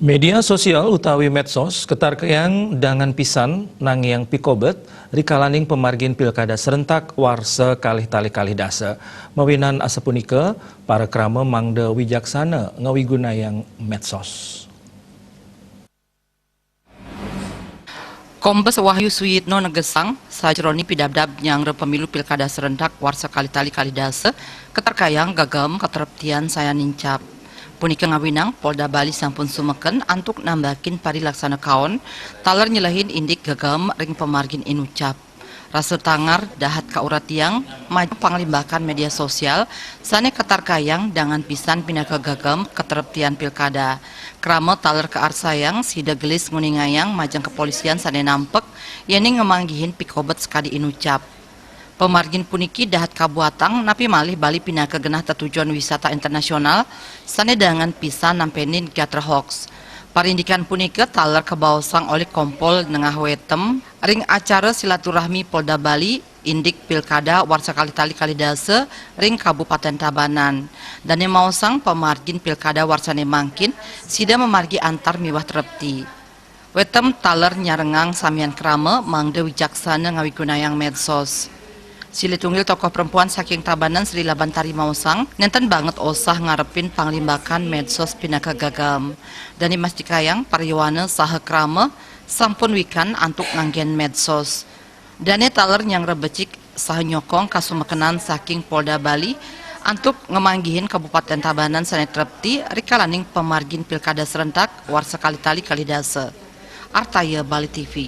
Media sosial utawi medsos ketarkeang dangan pisan nangiang pikobet rikalaning pemargin pilkada serentak warse kalih-tali dasa. Mawinan asapunika para krama mangda wijaksana ngawigunayang medsos. Kombes Wahyu Suyitno negesang sajroni pidabdab nyangre pemilu pilkada serentak warsa kali-tali dasa ketarkayang gagam keterptian saya nincap. Punika ngawinang Polda Bali sampun sumeken antuk nambakin parilaksana kaon taler nyelahin indik gagam ring pemargin inucap. Rasa tangar dahat kaurat tiang maju panglimbakan media sosial sane ketarkayang dengan pisan pinaka gagam keterptian pilkada. Krama taler ke arsayang sida gelis nguningayang majang kepolisian sane nampek yani ngemanggihin pikobet sekali inucap. Pemargin puniki dahat kabuatang napi malih Bali pinaka genah tujuan wisata internasional sane dengan pisan nampenin gatra hoax. Parindikan punika taler kebaosang oleh kompol nengah wetem ring acara silaturahmi Polda Bali indik pilkada warsa kali-tali dasa ring Kabupaten Tabanan. Dan yang mausang pemargin pilkada warsane mangkin sida memargi antar miwah terepti. Wetem taler nyarengang samian krama mangde wijaksana ngawigunayang medsos. Silitunggil tokoh perempuan saking Tabanan Sri Labantari Mausang nenten banget osah ngarepin panglimbakan medsos pinaka gagam. Dan dimastikayang pariwana saha krama sampun wikan antuk nganggen medsos. Dane taler nyang rebecik saha nyokong kasumekenan saking Polda Bali antuk ngemanggihin Kabupaten Tabanan sane trepti rikalaning pemargin pilkada serentak warsa kali-tali dasa. Artaya Bali TV.